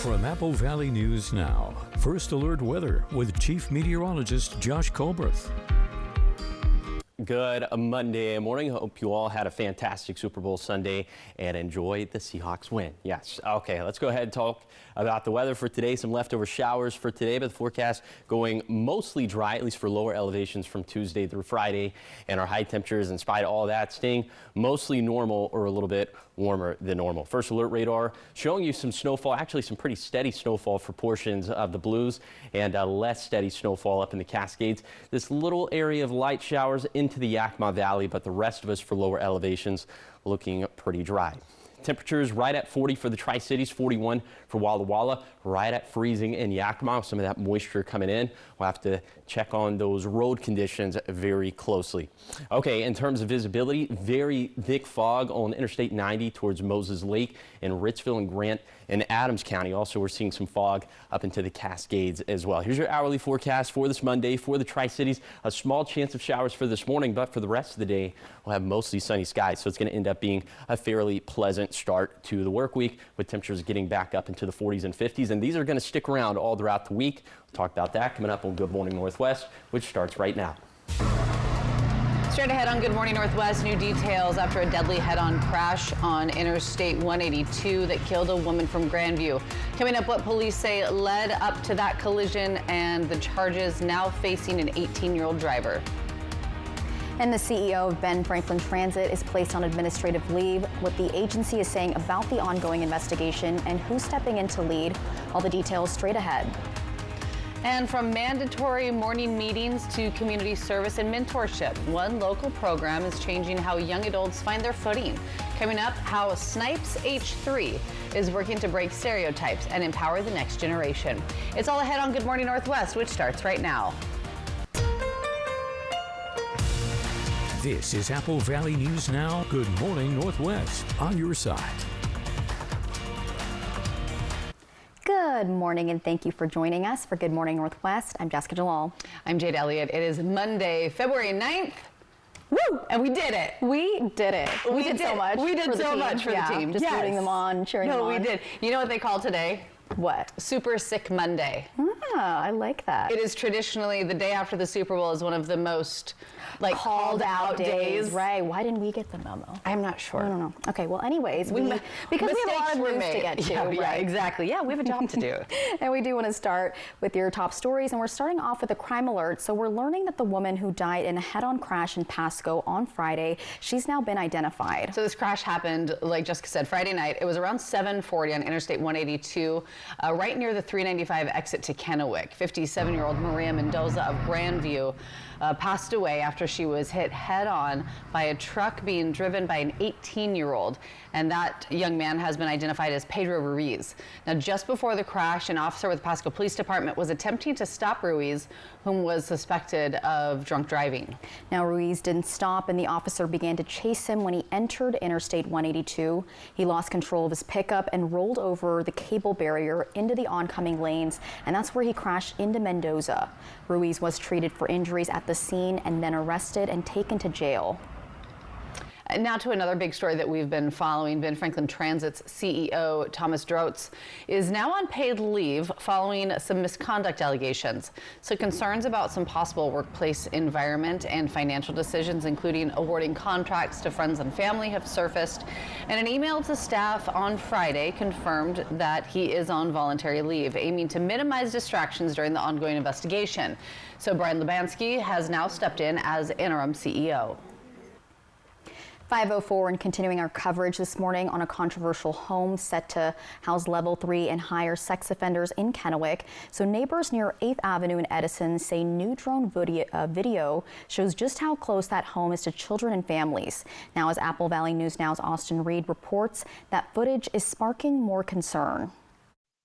From Apple Valley News Now, First Alert Weather with Chief Meteorologist Josh Colbreth. Good Monday morning. Hope you all had a fantastic Super Bowl Sunday and enjoyed the Seahawks win. Yes. Okay, let's go ahead and talk about the weather for today. Some leftover showers for today, but the forecast going mostly dry, at least for lower elevations from Tuesday through Friday. And our high temperatures, in spite of all that, staying mostly normal or a little bit warmer than normal. First Alert radar showing you some snowfall, actually some pretty steady snowfall for portions of the Blues, and less steady snowfall up in the Cascades. This little area of light showers into the Yakima Valley, but the rest of us for lower elevations looking pretty dry. Temperatures right at 40 for the Tri-Cities, 41 for Walla Walla, right at freezing in Yakima. Some of that moisture coming in. We'll have to check on those road conditions very closely. Okay, in terms of visibility, very thick fog on Interstate 90 towards Moses Lake in Ritzville and Grant in Adams County. Also, we're seeing some fog up into the Cascades as well. Here's your hourly forecast for this Monday for the Tri-Cities. A small chance of showers for this morning, but for the rest of the day, we'll have mostly sunny skies. So it's going to end up being a fairly pleasant start to the work week with temperatures getting back up into the 40s and 50s. And these are going to stick around all throughout the week. We'll talk about that coming up on Good Morning Northwest, which starts right now. Straight ahead on Good Morning Northwest, new details after a deadly head-on crash on Interstate 182 that killed a woman from Grandview. Coming up, what police say led up to that collision and the charges now facing an 18-year-old driver. And the CEO of Ben Franklin Transit is placed on administrative leave. What the agency is saying about the ongoing investigation and who's stepping in to lead. All the details straight ahead. And from mandatory morning meetings to community service and mentorship, one local program is changing how young adults find their footing. Coming up, how Snipes H3 is working to break stereotypes and empower the next generation. It's all ahead on Good Morning Northwest, which starts right now. This is Apple Valley News Now. Good Morning Northwest on your side. Good morning and thank you for joining us for Good Morning Northwest. I'm Jessica Jalal. I'm Jade Elliott. It is Monday, February 9th. Woo! And we did it. We did it. We did so much. We did so much for the team. Just rooting them on, cheering them on. No, we did. You know what they call today? What? Super Sick Monday. Ah, I like that. It is traditionally the day after the Super Bowl is one of the most called out days. Right. Why didn't we get the memo? I'm not sure. I don't know. Okay, well anyways, because we have a lot of news to get to. Yeah, exactly. Yeah, we have a job to do. And we do want to start with your top stories, and we're starting off with a crime alert. So we're learning that the woman who died in a head-on crash in Pasco on Friday, she's now been identified. So this crash happened, like Jessica said, Friday night. It was around 7:40 on Interstate 182, right near the 395 exit to Kennewick. 57-year-old Maria Mendoza of Grandview passed away after she was hit head-on by a truck being driven by an 18-year-old. And that young man has been identified as Pedro Ruiz. Now, just before the crash, an officer with the Pasco Police Department was attempting to stop Ruiz, whom was suspected of drunk driving. Now, Ruiz didn't stop, and the officer began to chase him when he entered Interstate 182. He lost control of his pickup and rolled over the cable barrier into the oncoming lanes, and that's where he crashed into Mendoza. Ruiz was treated for injuries at the scene and then arrested and taken to jail. Now to another big story that we've been following. Ben Franklin Transit's CEO, Thomas Drotz, is now on paid leave following some misconduct allegations. So concerns about some possible workplace environment and financial decisions, including awarding contracts to friends and family, have surfaced. And an email to staff on Friday confirmed that he is on voluntary leave, aiming to minimize distractions during the ongoing investigation. So Brian Lubansky has now stepped in as interim CEO. 5:04 and continuing our coverage this morning on a controversial home set to house level 3 and higher sex offenders in Kennewick. So neighbors near 8th Avenue in Edison say new drone video shows just how close that home is to children and families. Now, as Apple Valley News Now's Austin Reed reports, that footage is sparking more concern.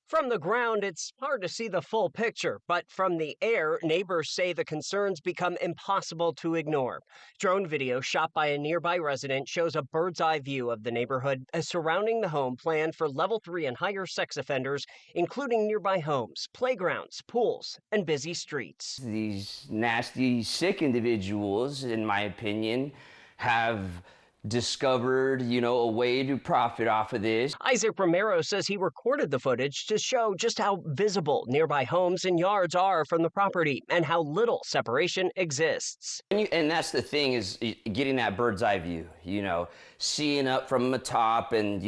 From the ground, it's hard to see the full picture, but from the air, neighbors say the concerns become impossible to ignore. Drone video shot by a nearby resident shows a bird's eye view of the neighborhood surrounding the home planned for level 3 and higher sex offenders, including nearby homes, playgrounds, pools, and busy streets. These nasty, sick individuals, in my opinion, have discovered, a way to profit off of this. Isaac Romero says he recorded the footage to show just how visible nearby homes and yards are from the property and how little separation exists. And that's the thing, is getting that bird's eye view, seeing up from the top, and,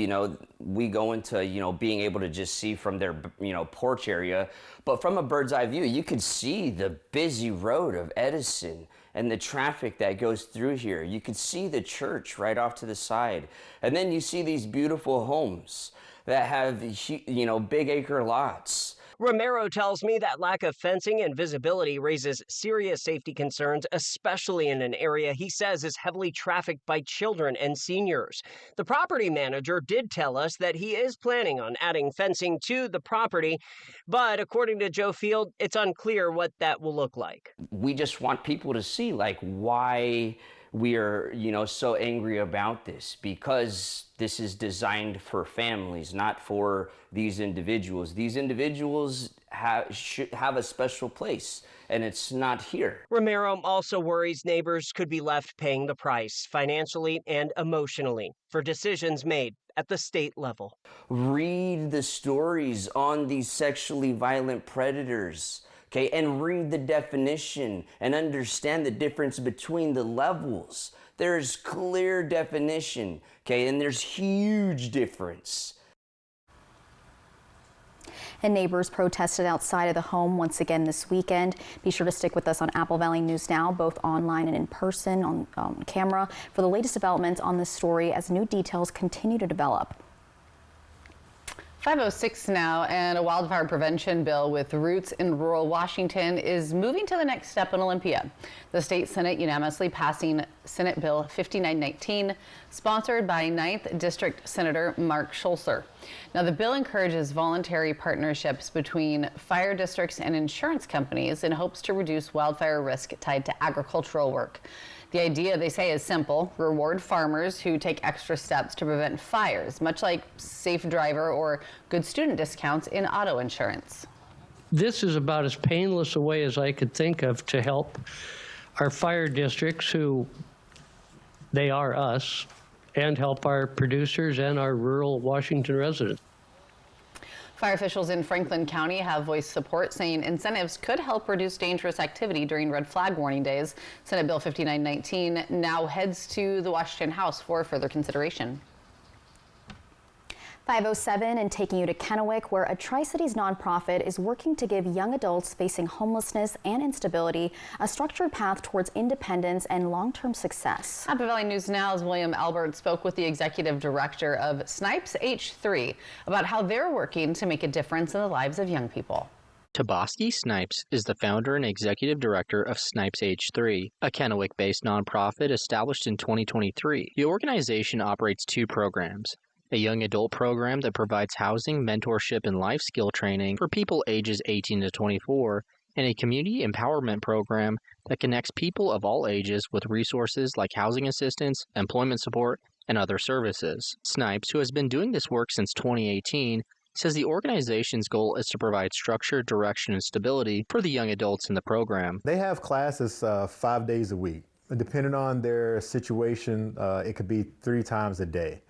we go into, being able to just see from their, porch area. But from a bird's eye view, you could see the busy road of Edison and the traffic that goes through here. You could see the church right off to the side. And then you see these beautiful homes that have, big acre lots. Romero tells me that lack of fencing and visibility raises serious safety concerns, especially in an area he says is heavily trafficked by children and seniors. The property manager did tell us that he is planning on adding fencing to the property, but according to Joe Field, it's unclear what that will look like. We just want people to see, why we are, so angry about this, because this is designed for families, not for these individuals. These individuals should have a special place, and it's not here. Romero also worries neighbors could be left paying the price financially and emotionally for decisions made at the state level. Read the stories on these sexually violent predators. Okay, and read the definition and understand the difference between the levels. There's clear definition, okay, and there's huge difference. And neighbors protested outside of the home once again this weekend. Be sure to stick with us on Apple Valley News Now, both online and in person on camera, for the latest developments on this story as new details continue to develop. 5:06 now, and a wildfire prevention bill with roots in rural Washington is moving to the next step in Olympia. The state Senate unanimously passing Senate Bill 5919, sponsored by 9th District Senator Mark Schulzer. Now, the bill encourages voluntary partnerships between fire districts and insurance companies in hopes to reduce wildfire risk tied to agricultural work. The idea, they say, is simple: reward farmers who take extra steps to prevent fires, much like safe driver or good student discounts in auto insurance. This is about as painless a way as I could think of to help our fire districts, who they are us, and help our producers and our rural Washington residents. Fire officials in Franklin County have voiced support, saying incentives could help reduce dangerous activity during red flag warning days. Senate Bill 5919 now heads to the Washington House for further consideration. 5:07, and taking you to Kennewick, where a Tri-Cities nonprofit is working to give young adults facing homelessness and instability a structured path towards independence and long-term success. Apple Valley News Now's William Albert spoke with the executive director of Snipes H3 about how they're working to make a difference in the lives of young people. Tabaski Snipes is the founder and executive director of Snipes H3, a Kennewick-based nonprofit established in 2023. The organization operates two programs: a young adult program that provides housing, mentorship, and life skill training for people ages 18 to 24, and a community empowerment program that connects people of all ages with resources like housing assistance, employment support, and other services. Snipes, who has been doing this work since 2018, says the organization's goal is to provide structure, direction, and stability for the young adults in the program. They have classes 5 days a week. Depending on their situation, it could be 3 times a day.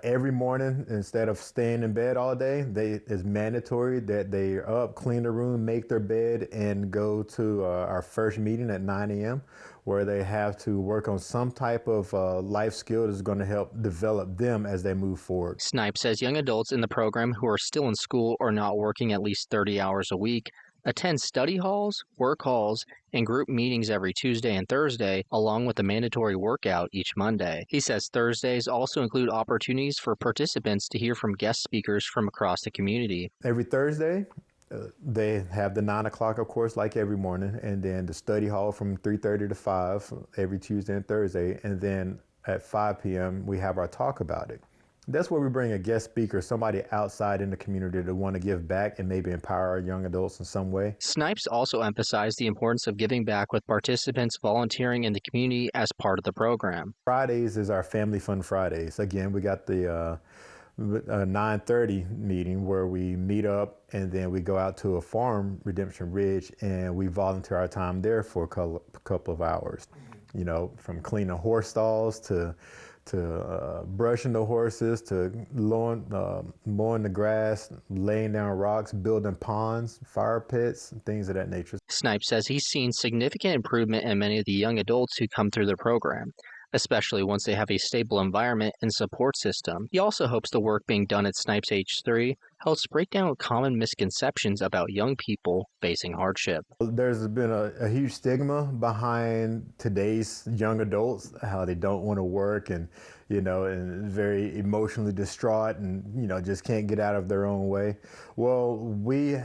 Every morning, instead of staying in bed all day, it's mandatory that they are up, clean the room, make their bed, and go to our first meeting at 9 a.m., where they have to work on some type of life skill that's going to help develop them as they move forward. Snipes says young adults in the program who are still in school or not working at least 30 hours a week attend study halls, work halls, and group meetings every Tuesday and Thursday, along with a mandatory workout each Monday. He says Thursdays also include opportunities for participants to hear from guest speakers from across the community. Every Thursday, they have the 9 o'clock, of course, like every morning, and then the study hall from 3:30 to 5 every Tuesday and Thursday, and then at 5 p.m. we have our talk about it. That's where we bring a guest speaker, somebody outside in the community to want to give back and maybe empower our young adults in some way. Snipes also emphasized the importance of giving back, with participants volunteering in the community as part of the program. Fridays is our Family Fun Fridays. Again, we got the 9:30 meeting where we meet up, and then we go out to a farm, Redemption Ridge, and we volunteer our time there for a couple of hours. You know, from cleaning horse stalls to brushing the horses, to mowing the grass, laying down rocks, building ponds, fire pits, things of that nature. Snipes says he's seen significant improvement in many of the young adults who come through the program, especially once they have a stable environment and support system. He also hopes the work being done at Snipes H3 helps break down common misconceptions about young people facing hardship. There's been a huge stigma behind today's young adults, how they don't want to work and and very emotionally distraught and, just can't get out of their own way. Well, we've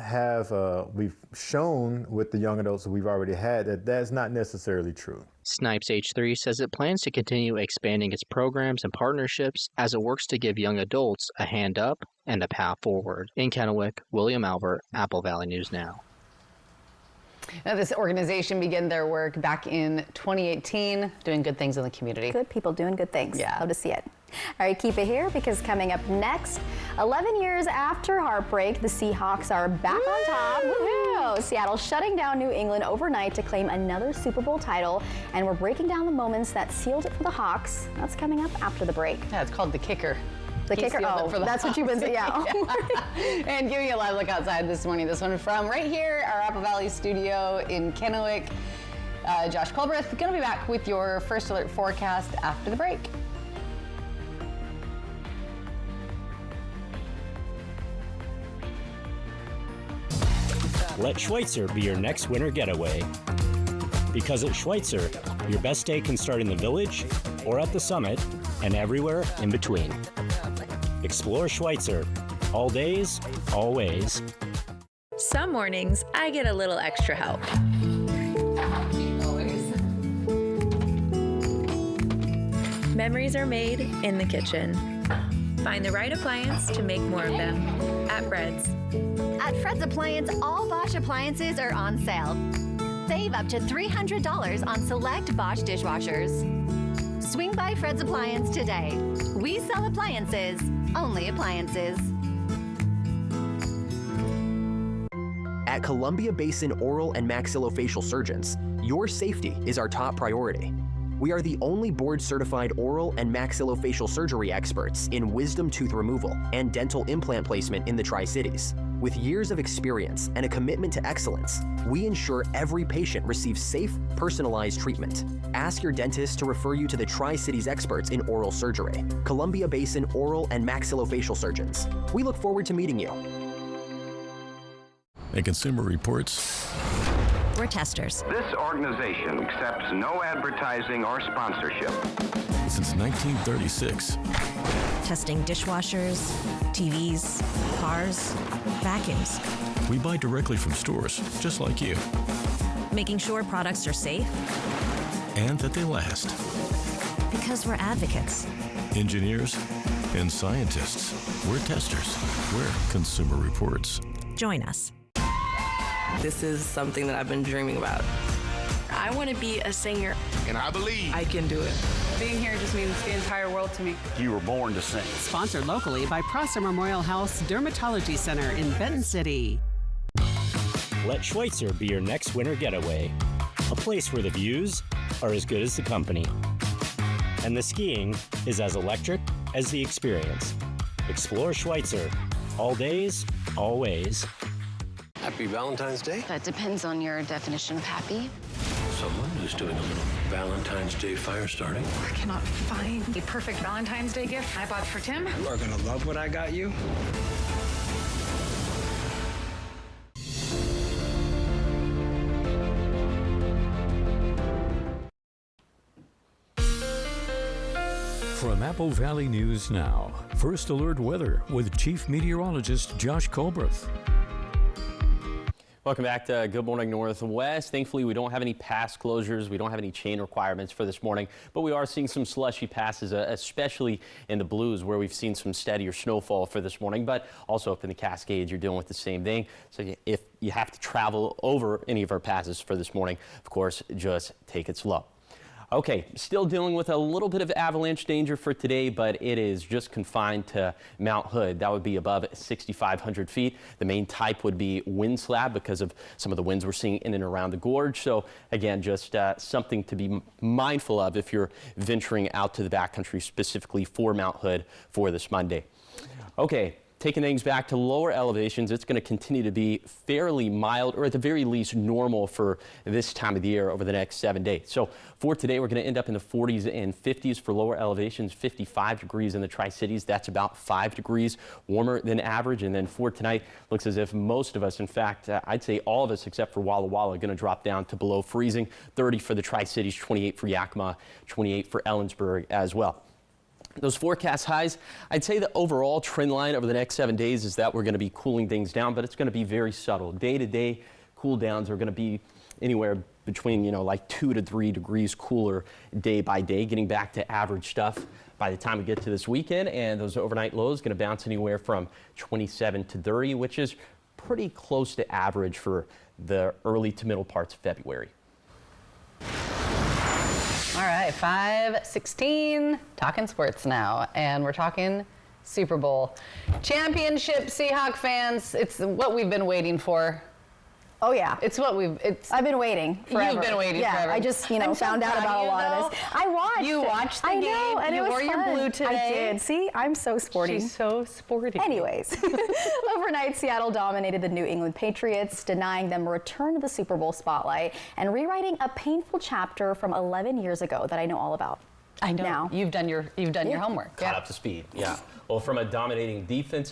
shown with the young adults that we've already had that that's not necessarily true. Snipes H3 says it plans to continue expanding its programs and partnerships as it works to give young adults a hand up and a path forward. In Kennewick, William Albert, Apple Valley News Now. Now, this organization began their work back in 2018, doing good things in the community. Good people doing good things. Yeah. Love to see it. All right, keep it here because coming up next, 11 years after heartbreak, the Seahawks are back on top. Woohoo! Seattle shutting down New England overnight to claim another Super Bowl title, and we're breaking down the moments that sealed it for the Hawks. That's coming up after the break. Yeah, it's called The Kicker. The Kicker, that's what you've been saying, yeah. And giving you a live look outside this morning. This one from right here, our Apple Valley studio in Kennewick. Josh Colbreth, going to be back with your First Alert forecast after the break. Let Schweitzer be your next winter getaway. Because at Schweitzer, your best day can start in the village or at the summit and everywhere in between. Explore Schweitzer. All days, always. Some mornings, I get a little extra help. Memories are made in the kitchen. Find the right appliance to make more of them at Fred's. At Fred's Appliance, all Bosch appliances are on sale. Save up to $300 on select Bosch dishwashers. Swing by Fred's Appliance today. We sell appliances, only appliances. At Columbia Basin Oral and Maxillofacial Surgeons, your safety is our top priority. We are the only board-certified oral and maxillofacial surgery experts in wisdom tooth removal and dental implant placement in the Tri-Cities. With years of experience and a commitment to excellence, we ensure every patient receives safe, personalized treatment. Ask your dentist to refer you to the Tri-Cities experts in oral surgery, Columbia Basin Oral and Maxillofacial Surgeons. We look forward to meeting you. At Consumer Reports, we're testers. This organization accepts no advertising or sponsorship. Since 1936. Testing dishwashers, TVs, cars, vacuums. We buy directly from stores, just like you. Making sure products are safe. And that they last. Because we're advocates. Engineers and scientists. We're testers. We're Consumer Reports. Join us. This is something that I've been dreaming about. I want to be a singer. And I believe I can do it. Being here just means the entire world to me. You were born to sing. Sponsored locally by Prosser Memorial House Dermatology Center in Benton City. Let Schweitzer be your next winter getaway. A place where the views are as good as the company. And the skiing is as electric as the experience. Explore Schweitzer. All days, always. Happy Valentine's Day? That depends on your definition of happy. Someone is doing a little Valentine's Day fire starting. I cannot find the perfect Valentine's Day gift I bought for Tim. You are gonna love what I got you. From Apple Valley News Now, First Alert Weather with Chief Meteorologist Josh Colbreth. Welcome back to Good Morning Northwest. Thankfully, we don't have any pass closures. We don't have any chain requirements for this morning, but we are seeing some slushy passes, especially in the Blues, where we've seen some steadier snowfall for this morning, but also up in the Cascades, you're dealing with the same thing. So if you have to travel over any of our passes for this morning, of course, just take it slow. Okay, still dealing with a little bit of avalanche danger for today, but it is just confined to Mount Hood. That would be above 6,500 feet. The main type would be wind slab because of some of the winds we're seeing in and around the gorge. So again, just something to be mindful of if you're venturing out to the backcountry, specifically for Mount Hood for this Monday. Okay. Taking things back to lower elevations, it's going to continue to be fairly mild, or at the very least normal for this time of the year over the next 7 days. So for today, we're going to end up in the 40s and 50s for lower elevations, 55 degrees in the Tri-Cities. That's about 5 degrees warmer than average. And then for tonight, looks as if most of us, in fact, I'd say all of us except for Walla Walla, are going to drop down to below freezing. 30 for the Tri-Cities, 28 for Yakima, 28 for Ellensburg as well. Those forecast highs, I'd say the overall trend line over the next 7 days is that we're going to be cooling things down, but it's going to be very subtle. Day-to-day cool downs are going to be anywhere between, like 2 to 3 degrees cooler day by day, getting back to average stuff by the time we get to this weekend. And those overnight lows going to bounce anywhere from 27 to 30, which is pretty close to average for the early to middle parts of February. All right, 5:16, talking sports now, and we're talking Super Bowl championship. Seahawks fans, it's what we've been waiting for. Oh yeah, I've been waiting forever. You've been waiting forever. I just found out about a lot of this. I watched. You watched the game. I know, and you it was wore fun. your blue today. I did. See, I'm so sporty. She's so sporty. Anyways, overnight Seattle dominated the New England Patriots, denying them a return to the Super Bowl spotlight and rewriting a painful chapter from 11 years ago that I know all about. I know. Now. You've done your homework. Caught up to speed. Yeah. Well, from a dominating defense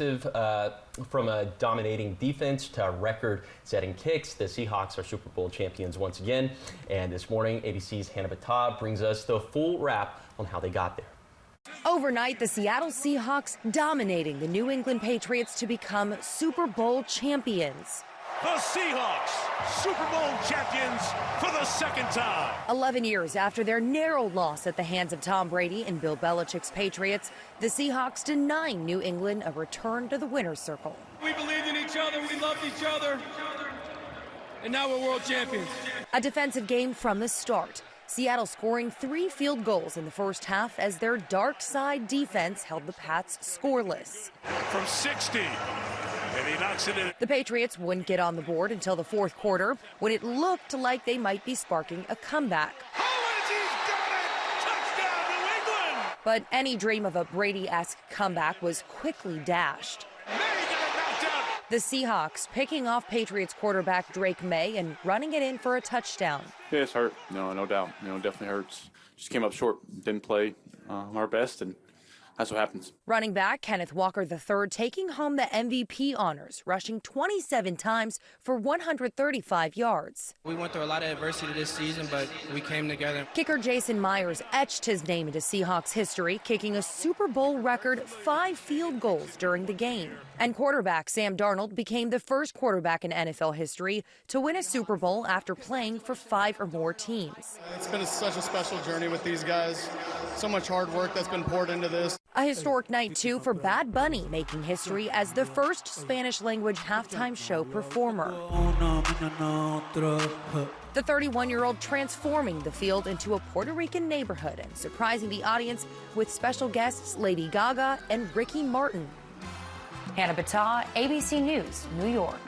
to record-setting kicks, the Seahawks are Super Bowl champions once again. And this morning, ABC's Hannah Battah brings us the full wrap on how they got there. Overnight, the Seattle Seahawks dominating the New England Patriots to become Super Bowl champions. The Seahawks, Super Bowl champions for the second time. 11 years after their narrow loss at the hands of Tom Brady and Bill Belichick's Patriots, the Seahawks denying New England a return to the winner's circle. We believed in each other, we loved each other, and now we're world champions. A defensive game from the start. Seattle scoring 3 field goals in the first half as their dark side defense held the Pats scoreless. From 60. And he knocks it in. The Patriots wouldn't get on the board until the fourth quarter when it looked like they might be sparking a comeback. Touchdown, New England! But any dream of a Brady-esque comeback was quickly dashed. The Seahawks picking off Patriots quarterback Drake May and running it in for a touchdown. Yeah, it's hurt. No doubt. Definitely hurts. Just came up short. Didn't play our best, and that's what happens. Running back Kenneth Walker III taking home the MVP honors, rushing 27 times for 135 yards. We went through a lot of adversity this season, but we came together. Kicker Jason Myers etched his name into Seahawks history, kicking a Super Bowl record 5 field goals during the game. And quarterback Sam Darnold became the first quarterback in NFL history to win a Super Bowl after playing for 5 or more teams. It's been such a special journey with these guys. So much hard work that's been poured into this. A historic night, too, for Bad Bunny, making history as the first Spanish-language halftime show performer. The 31-year-old transforming the field into a Puerto Rican neighborhood and surprising the audience with special guests Lady Gaga and Ricky Martin. Hannah Battah, ABC News, New York.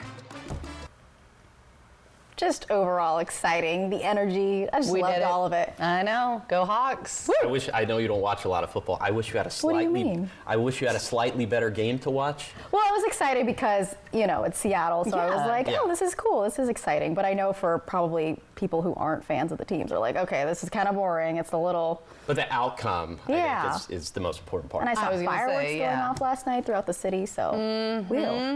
Just overall exciting, the energy. I just loved all of it. I know. Go Hawks. I know you don't watch a lot of football. I wish you had a slightly. What do you mean? I wish you had a slightly better game to watch. Well, I was excited because, it's Seattle, so I was like, oh, this is cool. This is exciting. But I know for probably people who aren't fans of the teams are like, okay, this is kind of boring. It's a little. But the outcome, I think, is the most important part. And I saw fireworks going off last night throughout the city, so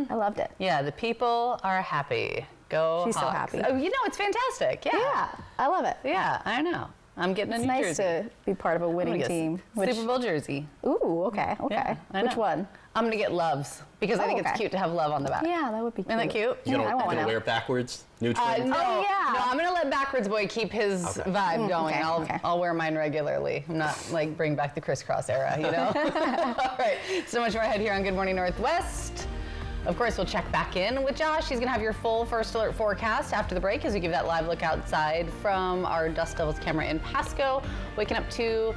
I loved it. Yeah, the people are happy. Go She's Hawks. so happy. Oh, it's fantastic. Yeah, I love it. Yeah, I know. I'm getting a new nice jersey. to be part of a winning team. Super Bowl jersey. Ooh, okay. Yeah, Which one? I'm gonna get Loves because I think it's cute to have love on the back. Yeah, that would be cute. Isn't that cute? You're gonna wear it backwards? Neutral? No, I'm gonna let Backwards Boy keep his vibe going. I'll wear mine regularly. I'm not bring back the crisscross era, All right, so much more ahead here on Good Morning Northwest. Of course, we'll check back in with Josh. He's going to have your full First Alert forecast after the break as we give that live look outside from our Dust Devils camera in Pasco. Waking up to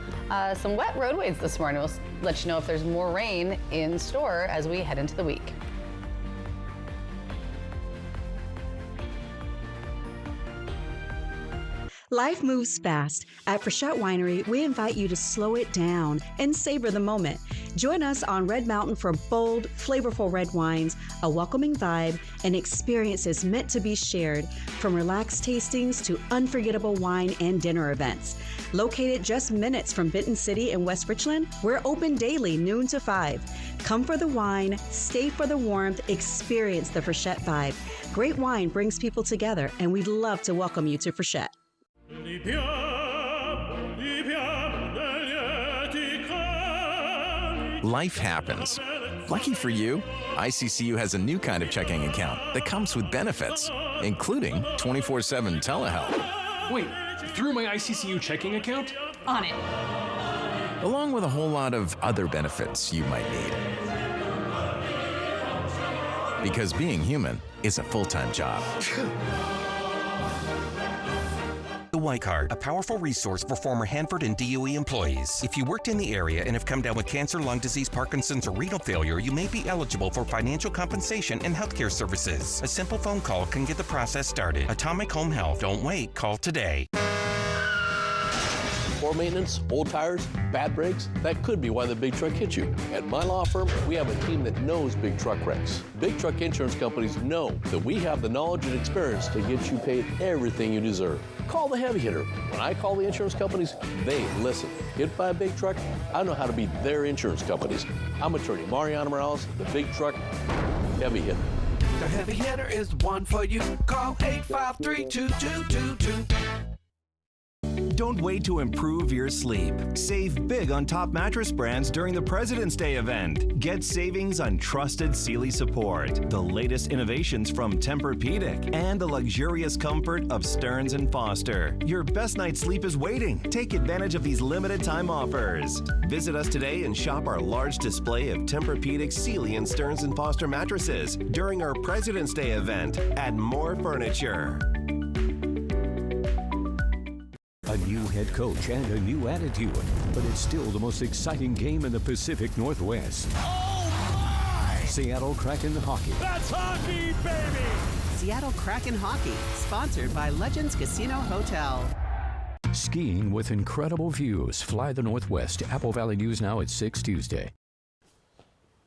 some wet roadways this morning. We'll let you know if there's more rain in store as we head into the week. Life moves fast. At Frechette Winery, we invite you to slow it down and savor the moment. Join us on Red Mountain for bold, flavorful red wines, a welcoming vibe, and experiences meant to be shared, from relaxed tastings to unforgettable wine and dinner events. Located just minutes from Benton City in West Richland, we're open daily, noon to 5. Come for the wine, stay for the warmth, experience the Frechette vibe. Great wine brings people together, and we'd love to welcome you to Frechette. Life happens. Lucky for you, ICCU has a new kind of checking account that comes with benefits, including 24/7 telehealth. Wait, through my ICCU checking account? On it. Along with a whole lot of other benefits you might need. Because being human is a full-time job. The White Card, a powerful resource for former Hanford and DOE employees. If you worked in the area and have come down with cancer, lung disease, Parkinson's, or renal failure, you may be eligible for financial compensation and healthcare services. A simple phone call can get the process started. Atomic Home Health. Don't wait. Call today. Poor maintenance, old tires, bad brakes, that could be why the big truck hit you. At my law firm, we have a team that knows big truck wrecks. Big truck insurance companies know that we have the knowledge and experience to get you paid everything you deserve. Call the heavy hitter. When I call the insurance companies, they listen. Hit by a big truck, I know how to be their insurance companies. I'm attorney Mariano Morales, the big truck heavy hitter. The heavy hitter is the one for you. Call 853-2222. Don't wait to improve your sleep. Save big on top mattress brands during the President's Day event. Get savings on trusted Sealy support, the latest innovations from Tempur-Pedic, and the luxurious comfort of Stearns & Foster. Your best night's sleep is waiting. Take advantage of these limited time offers. Visit us today and shop our large display of Tempur-Pedic, Sealy, and Stearns & Foster mattresses during our President's Day event at More Furniture. A new head coach and a new attitude, but it's still the most exciting game in the Pacific Northwest. Oh my! Seattle Kraken Hockey. That's hockey, baby! Seattle Kraken Hockey, sponsored by Legends Casino Hotel. Skiing with incredible views. Fly the Northwest. Apple Valley News Now at 6 Tuesday.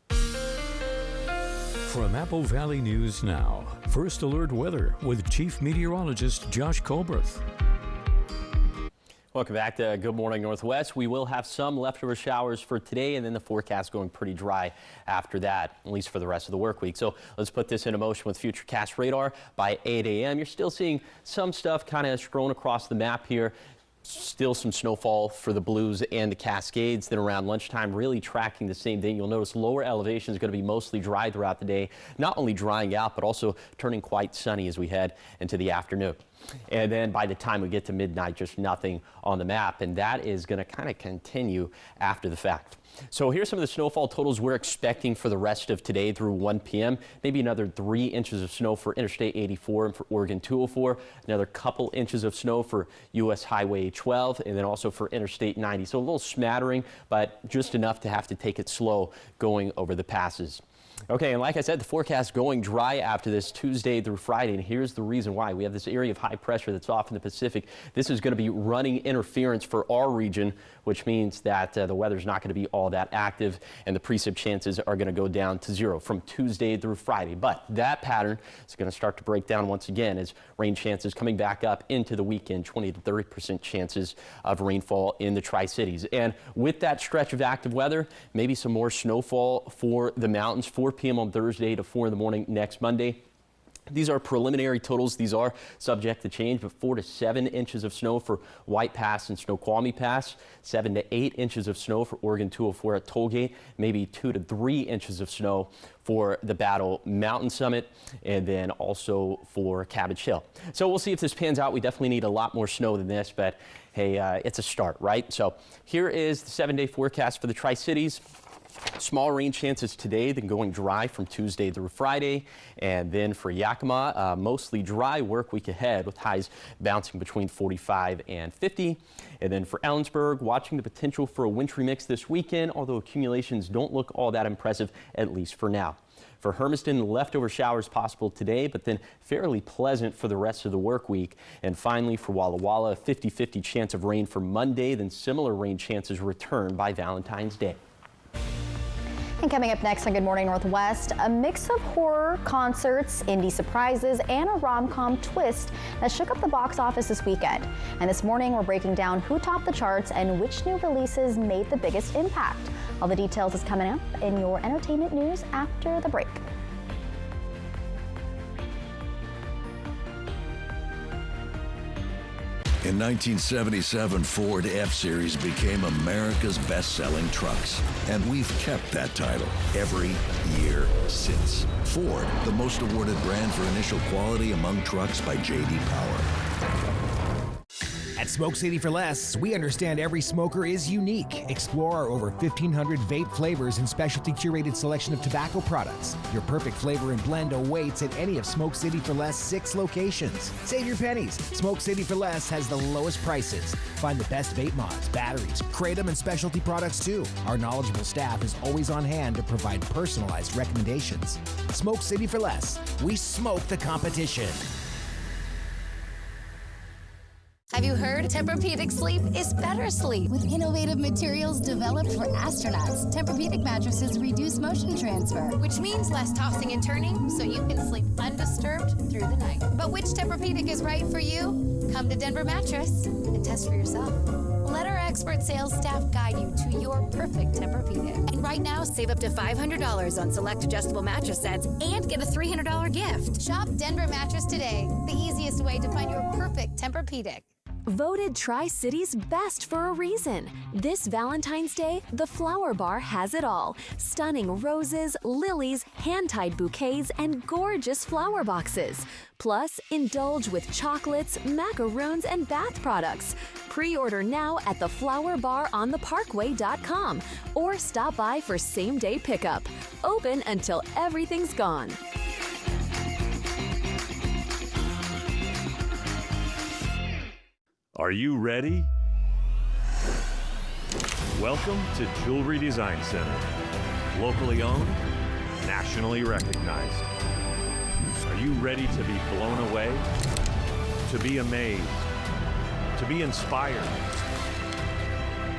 From Apple Valley News Now, First Alert Weather with Chief Meteorologist Josh Colbert. Welcome back to Good Morning Northwest. We will have some leftover showers for today, and then the forecast going pretty dry after that, at least for the rest of the work week. So let's put this into motion with Futurecast radar. By 8 a.m., you're still seeing some stuff kind of strewn across the map here. Still some snowfall for the Blues and the Cascades. Then around lunchtime, really tracking the same thing. You'll notice lower elevation is going to be mostly dry throughout the day, not only drying out, but also turning quite sunny as we head into the afternoon. And then by the time we get to midnight, just nothing on the map. And that is going to kind of continue after the fact. So here's some of the snowfall totals we're expecting for the rest of today through 1 p.m. Maybe another 3 inches of snow for Interstate 84 and for Oregon 204. Another couple inches of snow for U.S. Highway 12 and then also for Interstate 90. So a little smattering, but just enough to have to take it slow going over the passes. Okay, and like I said, the forecast going dry after this Tuesday through Friday, and here's the reason why. We have this area of high pressure that's off in the Pacific. This is going to be running interference for our region, which means that the weather's not going to be all that active, and the precip chances are going to go down to 0 from Tuesday through Friday. But that pattern is going to start to break down once again as rain chances coming back up into the weekend, 20 to 30% chances of rainfall in the Tri-Cities. And with that stretch of active weather, maybe some more snowfall for the mountains, 4 p.m. on Thursday to 4 in the morning next Monday. These are preliminary totals. These are subject to change, but 4 to 7 inches of snow for White Pass and Snoqualmie Pass, 7 to 8 inches of snow for Oregon 204 at Tollgate, maybe 2 to 3 inches of snow for the Battle Mountain Summit, and then also for Cabbage Hill. So we'll see if this pans out. We definitely need a lot more snow than this, but hey, it's a start, right? So here is the 7-day forecast for the Tri-Cities. Small rain chances today, then going dry from Tuesday through Friday. And then for Yakima, mostly dry work week ahead with highs bouncing between 45 and 50. And then for Ellensburg, watching the potential for a wintry mix this weekend, although accumulations don't look all that impressive, at least for now. For Hermiston, leftover showers possible today, but then fairly pleasant for the rest of the work week. And finally for Walla Walla, 50-50 chance of rain for Monday, then similar rain chances return by Valentine's Day. And coming up next on Good Morning Northwest, a mix of horror, concerts, indie surprises, and a rom-com twist that shook up the box office this weekend. And this morning, we're breaking down who topped the charts and which new releases made the biggest impact. All the details is coming up in your entertainment news after the break. In 1977, Ford F-Series became America's best-selling trucks, and we've kept that title every year since. Ford, the most awarded brand for initial quality among trucks by J.D. Power. At Smoke City for Less, we understand every smoker is unique. Explore our over 1,500 vape flavors and specialty curated selection of tobacco products. Your perfect flavor and blend awaits at any of Smoke City for Less 6 locations. Save your pennies. Smoke City for Less has the lowest prices. Find the best vape mods, batteries, kratom, and specialty products too. Our knowledgeable staff is always on hand to provide personalized recommendations. Smoke City for Less. We smoke the competition. Have you heard? Tempur-Pedic sleep is better sleep. With innovative materials developed for astronauts, Tempur-Pedic mattresses reduce motion transfer, which means less tossing and turning, so you can sleep undisturbed through the night. But which Tempur-Pedic is right for you? Come to Denver Mattress and test for yourself. Let our expert sales staff guide you to your perfect Tempur-Pedic. And right now, save up to $500 on select adjustable mattress sets and get a $300 gift. Shop Denver Mattress today, the easiest way to find your perfect Tempur-Pedic. Voted Tri-City's best for a reason. This Valentine's Day, the Flower Bar has it all. Stunning roses, lilies, hand-tied bouquets, and gorgeous flower boxes. Plus, indulge with chocolates, macaroons, and bath products. Pre-order now at theflowerbarontheparkway.com or stop by for same-day pickup. Open until everything's gone. Are you ready? Welcome to Jewelry Design Center. Locally owned, nationally recognized. Are you ready to be blown away? To be amazed? To be inspired?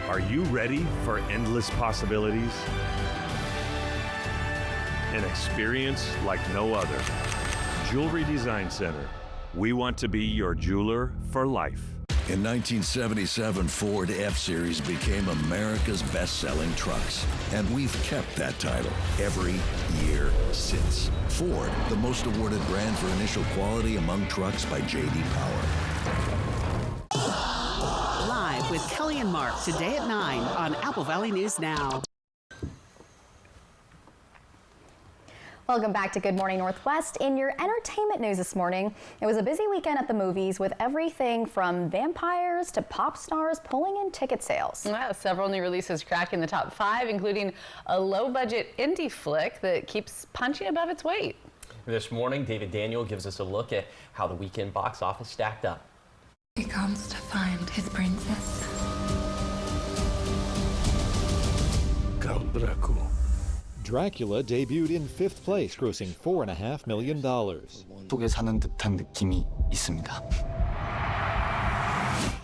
Are you ready for endless possibilities? An experience like no other. Jewelry Design Center. We want to be your jeweler for life. In 1977, Ford F-Series became America's best-selling trucks, and we've kept that title every year since. Ford, the most awarded brand for initial quality among trucks by J.D. Power. Live with Kelly and Mark today at 9 on Apple Valley News Now. Welcome back to Good Morning Northwest. In your entertainment news this morning, it was a busy weekend at the movies with everything from vampires to pop stars pulling in ticket sales. Yeah, several new releases cracking the top 5, including a low-budget indie flick that keeps punching above its weight. This morning, David Daniel gives us a look at how the weekend box office stacked up. He comes to find his princess. Count Dracula. Dracula debuted in 5th place, grossing $4.5 million. 속에 사는 듯한 느낌이 있습니다.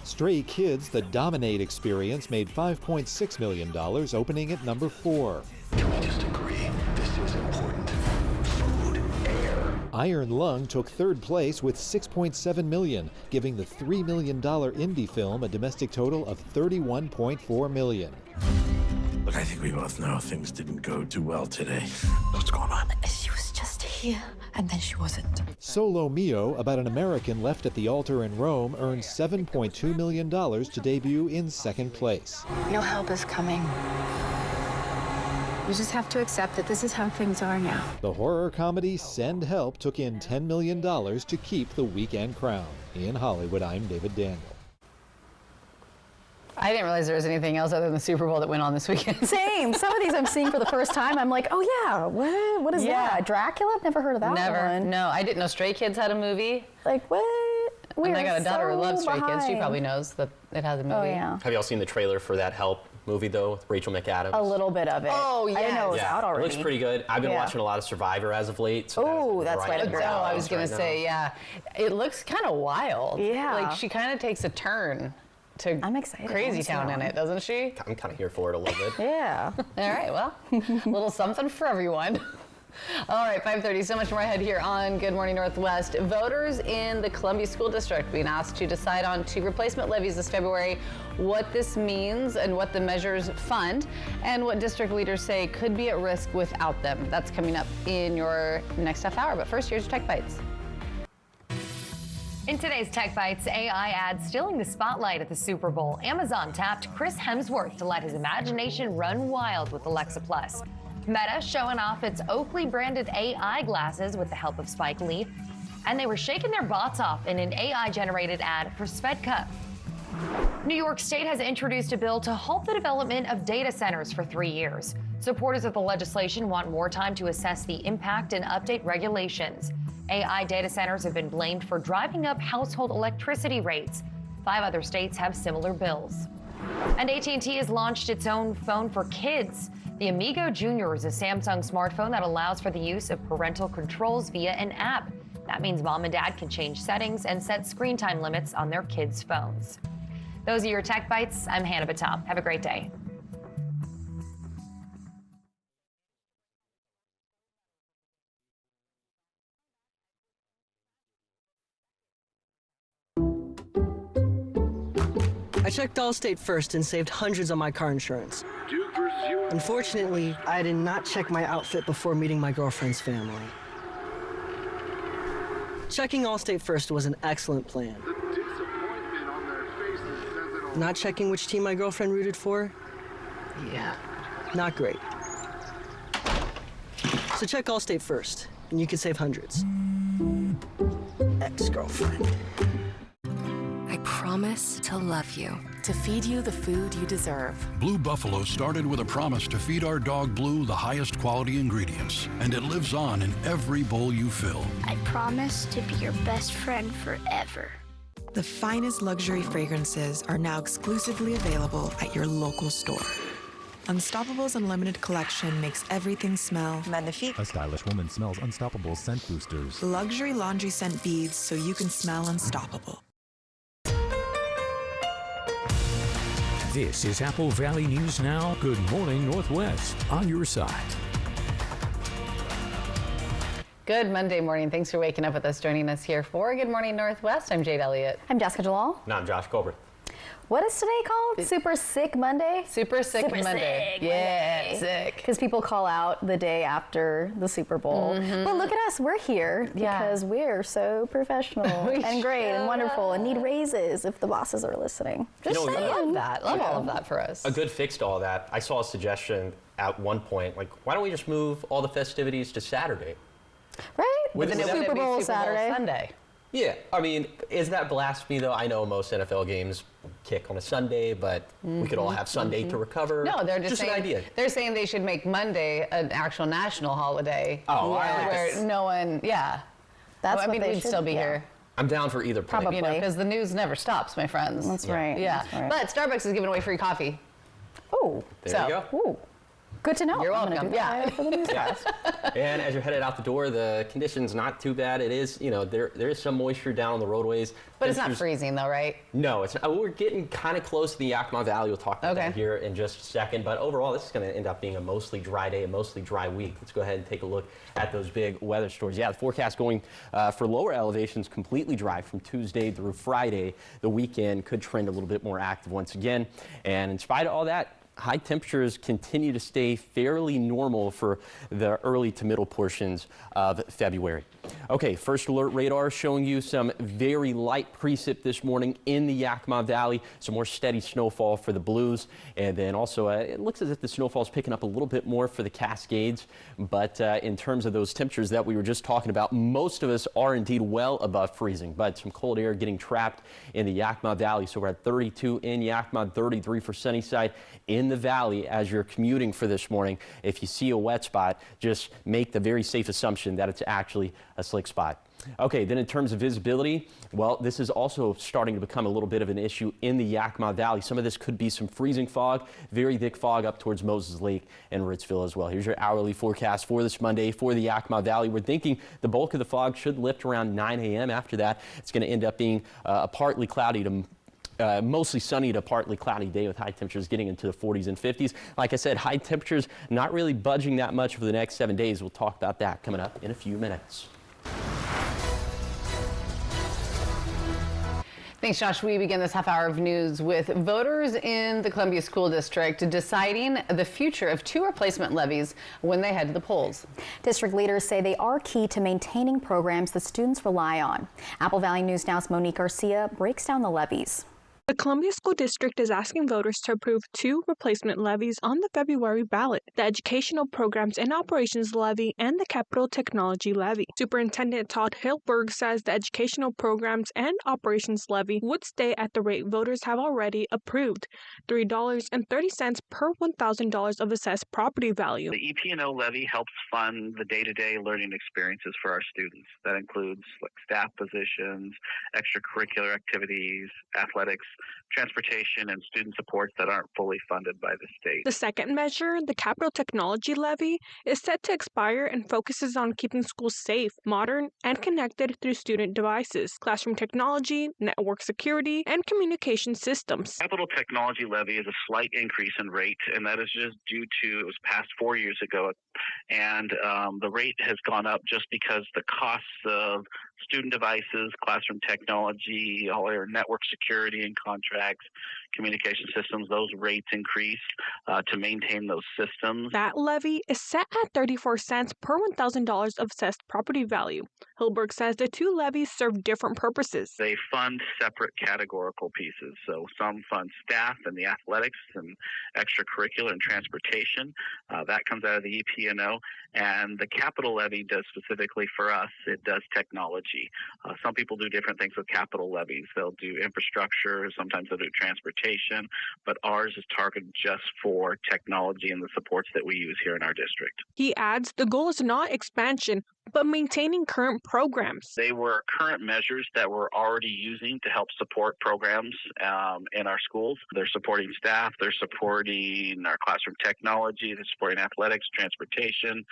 Stray Kids, the Dominate experience, made $5.6 million, opening at number 4. Can we just agree this is important? Food, air. Iron Lung took 3rd place with $6.7 million, giving the $3 million indie film a domestic total of $31.4 million. Look, I think we both know things didn't go too well today. What's going on? She was just here, and then she wasn't. Solo Mio, about an American left at the altar in Rome, earned $7.2 million to debut in 2nd place. No help is coming. We just have to accept that this is how things are now. The horror comedy Send Help took in $10 million to keep the weekend crown. In Hollywood, I'm David Daniel. I didn't realize there was anything else other than the Super Bowl that went on this weekend. Same. Some of these I'm seeing for the first time. I'm like, oh yeah, what is that? Dracula? I've never heard of that one. No, I didn't know Stray Kids had a movie. Like what? And I got a daughter who loves Stray Kids. She behind. probably knows that it has a movie. Oh yeah. Have y'all seen the trailer for that Help movie though, with Rachel McAdams? A little bit of it. Oh I didn't know it was out already. It looks pretty good. I've been Yeah. watching a lot of Survivor as of late. So Oh, that's right up your alley. I was going to say, yeah. It looks kind of wild. Yeah. Like she kind of takes a turn to I'm excited. Crazy Town in it, doesn't she? I'm kind of here for it a little bit. Yeah. All right, well, a little something for everyone. All right, 5:30, so much more ahead here on Good Morning Northwest. Voters in the Columbia School District being asked to decide on 2 replacement levies this February, what this means and what the measures fund, and what district leaders say could be at risk without them. That's coming up in your next half hour. But first, here's your Tech Bites. In today's Tech Bites, AI ads stealing the spotlight at the Super Bowl. Amazon tapped Chris Hemsworth to let his imagination run wild with Alexa Plus. Meta showing off its Oakley-branded AI glasses with the help of Spike Lee. And they were shaking their bots off in an AI-generated ad for Svedka. New York State has introduced a bill to halt the development of data centers for 3 years. Supporters of the legislation want more time to assess the impact and update regulations. AI data centers have been blamed for driving up household electricity rates. 5 other states have similar bills. And AT&T has launched its own phone for kids. The Amigo Junior is a Samsung smartphone that allows for the use of parental controls via an app. That means mom and dad can change settings and set screen time limits on their kids' phones. Those are your Tech Bites. I'm Hannah Batam. Have a great day. I checked Allstate first and saved hundreds on my car insurance. Unfortunately, I did not check my outfit before meeting my girlfriend's family. Checking Allstate first was an excellent plan. Not checking which team my girlfriend rooted for? Yeah, not great. So check Allstate first, and you can save hundreds. Ex-girlfriend. I promise to love you, to feed you the food you deserve. Blue Buffalo started with a promise to feed our dog Blue the highest quality ingredients, and it lives on in every bowl you fill. I promise to be your best friend forever. The finest luxury fragrances are now exclusively available at your local store. Unstoppable's Unlimited Collection makes everything smell magnifique. A stylish woman smells Unstoppable scent boosters. Luxury laundry scent beads so you can smell unstoppable. This is Apple Valley News Now. Good morning, Northwest. On your side. Good Monday morning. Thanks for waking up with us, joining us here for Good Morning Northwest. I'm Jade Elliott. I'm Jessica Jalal. And I'm Josh Colbert. What is today called? Super Sick Monday? Super Sick Monday. Yeah, sick. Because people call out the day after the Super Bowl. But look at us, we're here because we're so professional and great and wonderful and need raises if the bosses are listening. Just saying. Love that. Love all of that for us. A good fix to all that. I saw a suggestion at one point, like, why don't we just move all the festivities to Saturday? Right? With the Super Bowl Saturday. Sunday. Yeah, I mean, is that blasphemy though? I know most NFL games kick on a Sunday, but we could all have Sunday to recover. No, they're just saying, an idea. They're saying they should make Monday an actual national holiday. Oh, where no one, That's I what mean, they we'd should, still be here. I'm down for either point. You know, because the news never stops, my friends. That's right. Yeah, That's right. but Starbucks is giving away free coffee. Oh, There you go. Ooh. Good to know. You're I'm welcome. gonna do that for the newscast. And as you're headed out the door, the conditions not too bad. It is, you know, there is some moisture down on the roadways. But it's not freezing though, right? No, it's not. We're getting kind of close to the Yakima Valley. We'll talk about that here in just a second. But overall, this is going to end up being a mostly dry day, a mostly dry week. Let's go ahead and take a look at those big weather stories. Yeah, the forecast going for lower elevations completely dry from Tuesday through Friday. The weekend could trend a little bit more active once again. And in spite of all that, high temperatures continue to stay fairly normal for the early to middle portions of February. Okay, first alert radar showing you some very light precip this morning in the Yakima Valley. Some more steady snowfall for the Blues. And then also it looks as if the snowfall is picking up a little bit more for the Cascades. But in terms of those temperatures that we were just talking about, most of us are indeed well above freezing. But some cold air getting trapped in the Yakima Valley. So we're at 32 in Yakima, 33 for Sunnyside. In the valley, as you're commuting for this morning, if you see a wet spot, just make the very safe assumption that it's actually a slick spot. Okay, then in terms of visibility, well, this is also starting to become a little bit of an issue in the Yakima Valley. Some of this could be some freezing fog, very thick fog up towards Moses Lake and Ritzville as well. Here's your hourly forecast for this Monday for the Yakima Valley. We're thinking the bulk of the fog should lift around 9 a.m. After that, it's going to end up being a partly cloudy to mostly sunny to partly cloudy day with high temperatures getting into the 40s and 50s. Like I said, high temperatures not really budging that much for the next 7 days. We'll talk about that coming up in a few minutes. Thanks, Josh. We begin this half hour of news with voters in the Columbia School District deciding the future of 2 replacement levies when they head to the polls. District leaders say they are key to maintaining programs that students rely on. Apple Valley News Now's Monique Garcia breaks down the levies. The Columbia School District is asking voters to approve 2 replacement levies on the February ballot, the Educational Programs and Operations Levy and the Capital Technology Levy. Superintendent Todd Hilberg says the Educational Programs and Operations Levy would stay at the rate voters have already approved, $3.30 per $1,000 of assessed property value. The EP&O levy helps fund the day-to-day learning experiences for our students. That includes staff positions, extracurricular activities, athletics, transportation, and student supports that aren't fully funded by the state. The second measure, the Capital Technology Levy, is set to expire and focuses on keeping schools safe, modern, and connected through student devices, classroom technology, network security, and communication systems. Capital Technology Levy is a slight increase in rate, and that is just due to, it was passed 4 years ago, and the rate has gone up just because the costs of student devices, classroom technology, all our network security and contracts, communication systems, those rates increase to maintain those systems. That levy is set at 34 cents per $1,000 of assessed property value. Hilberg says the 2 levies serve different purposes. They fund separate categorical pieces. So some fund staff and the athletics and extracurricular and transportation. That comes out of the EP&O. And the capital levy does specifically for us, it does technology. Some people do different things with capital levies. They'll do infrastructure, sometimes they'll do transportation, but ours is targeted just for technology and the supports that we use here in our district. He adds the goal is not expansion, but maintaining current programs. They were current measures that we're already using to help support programs in our schools. They're supporting staff, they're supporting our classroom technology, they're supporting athletics, transportation,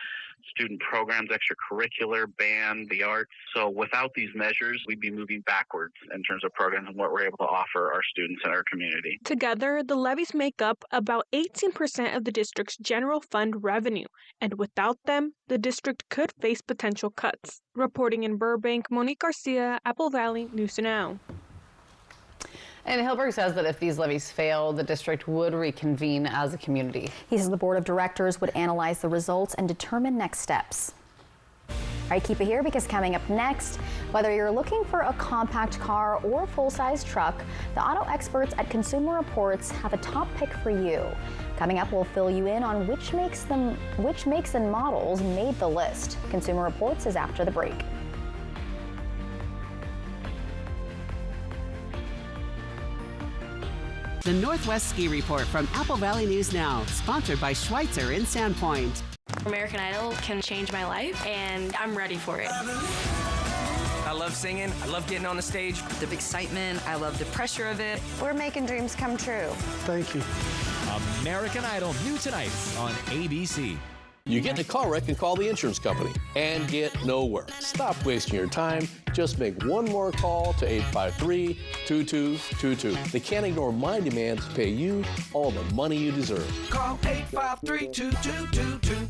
student programs, extracurricular, band, the arts. So without these measures, we'd be moving backwards in terms of programs and what we're able to offer our students and our community. Together, the levies make up about 18% of the district's general fund revenue, and without them, the district could face potential cuts. Reporting in Burbank, Monique Garcia, Apple Valley News Now. And Hilberg says that if these levies fail, the district would reconvene as a community. He says the board of directors would analyze the results and determine next steps. All right, keep it here because coming up next, whether you're looking for a compact car or full-size truck, the auto experts at Consumer Reports have a top pick for you. Coming up, we'll fill you in on which makes and models made the list. Consumer Reports is after the break. The Northwest Ski Report from Apple Valley News Now, sponsored by Schweitzer in Sandpoint. American Idol can change my life, and I'm ready for it. I love singing. I love getting on the stage. The excitement. I love the pressure of it. We're making dreams come true. Thank you. American Idol, new tonight on ABC. You get in a car wreck and call the insurance company and get nowhere. Stop wasting your time. Just make one more call to 853-2222. They can't ignore my demand to pay you all the money you deserve. Call 853-2222.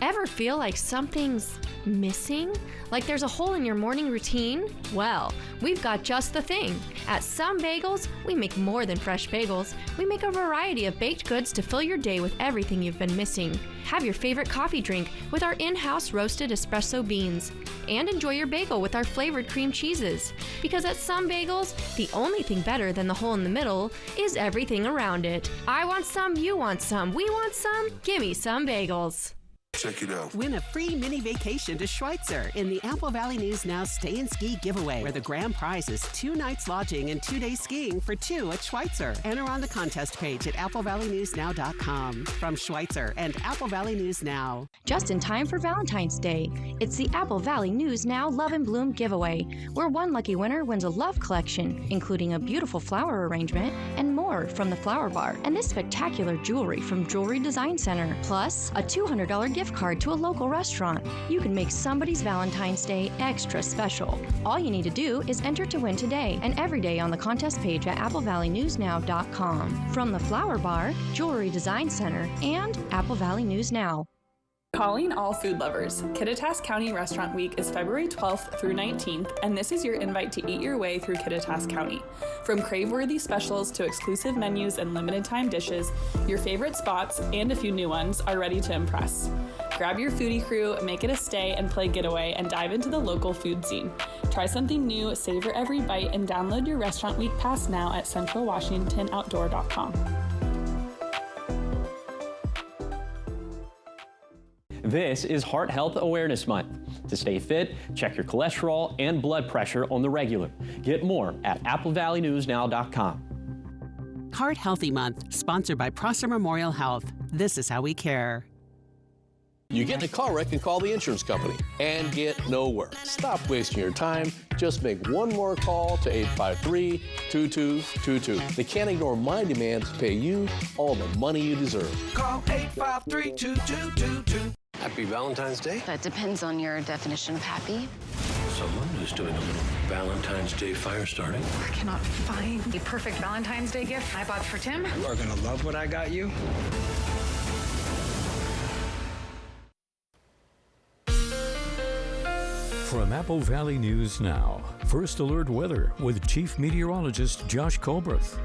Ever feel like something's missing? Like there's a hole in your morning routine? Well, we've got just the thing. At Some Bagels, we make more than fresh bagels. We make a variety of baked goods to fill your day with everything you've been missing. Have your favorite coffee drink with our in-house roasted espresso beans. And enjoy your bagel with our flavored cream cheeses. Because at Some Bagels, the only thing better than the hole in the middle is everything around it. I want some, you want some, we want some, gimme Some Bagels. Check it out. Win a free mini vacation to Schweitzer in the Apple Valley News Now Stay and Ski giveaway, where the grand prize is 2 nights lodging and 2 days skiing for 2 at Schweitzer. Enter on the contest page at applevalleynewsnow.com. From Schweitzer and Apple Valley News Now. Just in time for Valentine's Day, it's the Apple Valley News Now Love and Bloom giveaway, where one lucky winner wins a love collection, including a beautiful flower arrangement and more from the Flower Bar, and this spectacular jewelry from Jewelry Design Center, plus a $200 gift card to a local restaurant. You can make somebody's Valentine's Day extra special. All you need to do is enter to win today and every day on the contest page at applevalleynewsnow.com. From the Flower Bar, Jewelry Design Center, and Apple Valley News Now. Calling all food lovers. Kittitas County Restaurant Week is February 12th through 19th, and this is your invite to eat your way through Kittitas County. From crave-worthy specials to exclusive menus and limited-time dishes, your favorite spots, and a few new ones, are ready to impress. Grab your foodie crew, make it a stay, and play getaway, and dive into the local food scene. Try something new, savor every bite, and download your Restaurant Week Pass now at centralwashingtonoutdoor.com. This is Heart Health Awareness Month. To stay fit, check your cholesterol and blood pressure on the regular. Get more at applevalleynewsnow.com. Heart Healthy Month, sponsored by Prosser Memorial Health. This is how we care. You get in a car wreck and call the insurance company and get nowhere. Stop wasting your time. Just make one more call to 853-2222. They can't ignore my demand to pay you all the money you deserve. Call 853-2222. Happy Valentine's Day? That depends on your definition of happy. Someone is doing a little Valentine's Day fire starting. I cannot find the perfect Valentine's Day gift I bought for Tim. You are gonna love what I got you. From Apple Valley News Now, First Alert Weather with Chief Meteorologist Josh Colbert.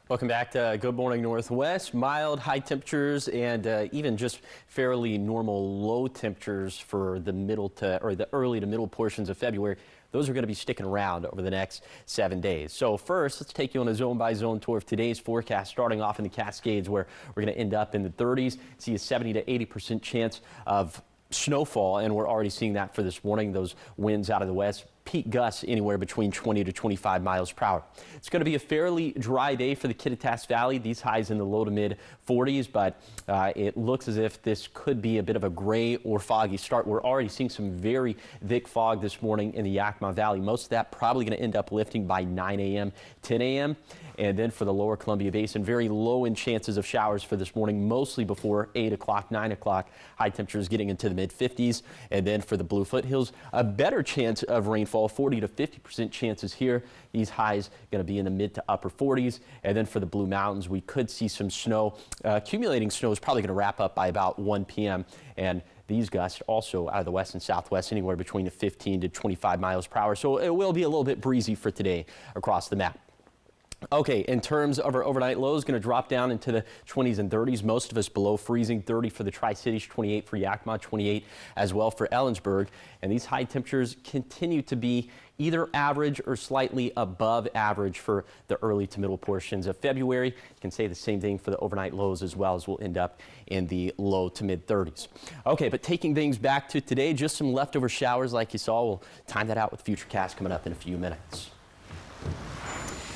Welcome back to Good Morning Northwest. Mild high temperatures and even just fairly normal low temperatures for the early to middle portions of February. Those are going to be sticking around over the next 7 days. So first, let's take you on a zone-by-zone tour of today's forecast, starting off in the Cascades, where we're going to end up in the 30s, see a 70 to 80% chance of snowfall, and we're already seeing that for this morning. Those winds out of the west, peak gusts anywhere between 20 to 25 miles per hour. It's going to be a fairly dry day for the Kittitas Valley. These highs in the low to mid 40s, but it looks as if this could be a bit of a gray or foggy start. We're already seeing some very thick fog this morning in the Yakima Valley. Most of that probably going to end up lifting by 9 a.m., 10 a.m. And then for the lower Columbia Basin, very low in chances of showers for this morning, mostly before 8 o'clock, 9 o'clock. High temperatures getting into the mid 50s. And then for the Blue Foothills, a better chance of rainfall, 40 to 50% chances here. These highs going to be in the mid to upper 40s. And then for the Blue Mountains, we could see some snow. Accumulating snow is probably going to wrap up by about 1 p.m. And these gusts also out of the west and southwest, anywhere between the 15 to 25 miles per hour. So it will be a little bit breezy for today across the map. Okay, in terms of our overnight lows, going to drop down into the 20s and 30s. Most of us below freezing, 30 for the Tri-Cities, 28 for Yakima, 28 as well for Ellensburg. And these high temperatures continue to be either average or slightly above average for the early to middle portions of February. You can say the same thing for the overnight lows as well, as we'll end up in the low to mid 30s. Okay, but taking things back to today, just some leftover showers like you saw. We'll time that out with Futurecast coming up in a few minutes.